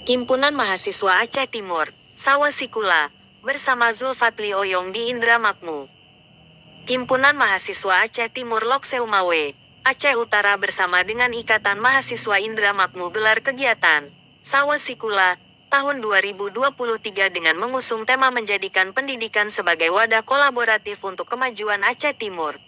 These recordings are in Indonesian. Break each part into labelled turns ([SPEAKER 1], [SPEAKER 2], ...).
[SPEAKER 1] Himpunan Mahasiswa Aceh Timur, Sawasikula, bersama Zulfatli Oyong di Indramakmu. Himpunan Mahasiswa Aceh Timur Lokseumawe, Aceh Utara bersama dengan Ikatan Mahasiswa Indramakmu gelar kegiatan Sawasikula tahun 2023 dengan mengusung tema menjadikan pendidikan sebagai wadah kolaboratif untuk kemajuan Aceh Timur.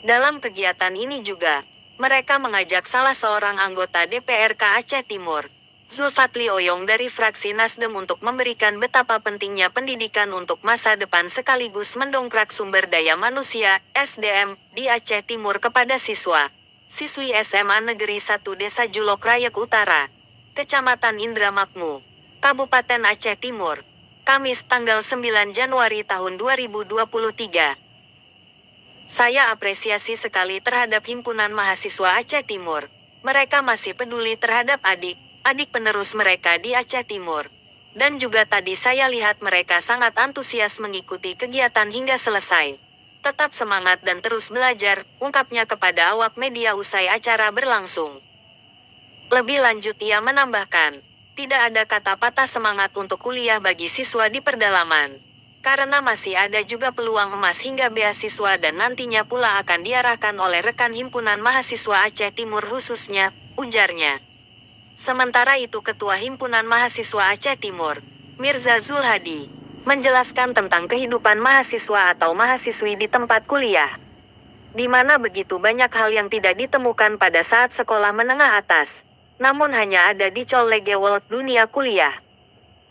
[SPEAKER 1] Dalam kegiatan ini juga, mereka mengajak salah seorang anggota DPRK Aceh Timur, Zulfatli Oyong dari fraksi Nasdem untuk memberikan betapa pentingnya pendidikan untuk masa depan sekaligus mendongkrak sumber daya manusia, SDM, di Aceh Timur kepada siswi SMA Negeri 1 Desa Julok Rayek Utara, Kecamatan Indramakmu, Kabupaten Aceh Timur, Kamis tanggal 9 Januari tahun 2023. Saya apresiasi sekali terhadap Himpunan Mahasiswa Aceh Timur. Mereka masih peduli terhadap adik penerus mereka di Aceh Timur. Dan juga tadi saya lihat mereka sangat antusias mengikuti kegiatan hingga selesai. Tetap semangat dan terus belajar, ungkapnya kepada awak media usai acara berlangsung. Lebih lanjut ia menambahkan, tidak ada kata patah semangat untuk kuliah bagi siswa di pedalaman. Karena masih ada juga peluang emas hingga beasiswa dan nantinya pula akan diarahkan oleh rekan Himpunan Mahasiswa Aceh Timur khususnya, ujarnya. Sementara itu Ketua Himpunan Mahasiswa Aceh Timur, Mirza Zulhadi, menjelaskan tentang kehidupan mahasiswa atau mahasiswi di tempat kuliah. Di mana begitu banyak hal yang tidak ditemukan pada saat sekolah menengah atas, namun hanya ada di College World dunia kuliah.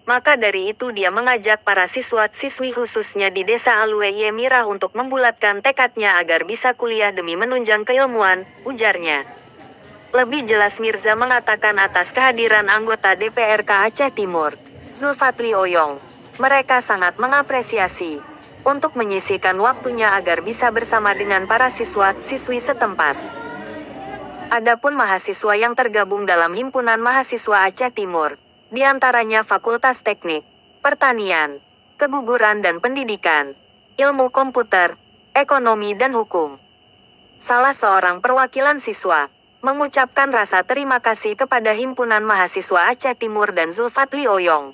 [SPEAKER 1] Maka dari itu dia mengajak para siswa-siswi khususnya di Desa Alueye Mirah untuk membulatkan tekadnya agar bisa kuliah demi menunjang keilmuan, ujarnya. Lebih jelas Mirza mengatakan atas kehadiran anggota DPRK Aceh Timur, Zulfatli Oyong, mereka sangat mengapresiasi untuk menyisihkan waktunya agar bisa bersama dengan para siswa-siswi setempat. Adapun mahasiswa yang tergabung dalam Himpunan Mahasiswa Aceh Timur, di antaranya Fakultas Teknik, Pertanian, Keguguran dan Pendidikan, Ilmu Komputer, Ekonomi dan Hukum. Salah seorang perwakilan siswa mengucapkan rasa terima kasih kepada Himpunan Mahasiswa Aceh Timur dan Zulfatli Oyong.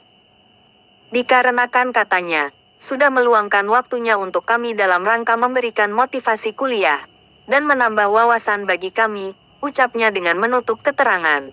[SPEAKER 1] Dikarenakan katanya, sudah meluangkan waktunya untuk kami dalam rangka memberikan motivasi kuliah, dan menambah wawasan bagi kami, ucapnya dengan menutup keterangan.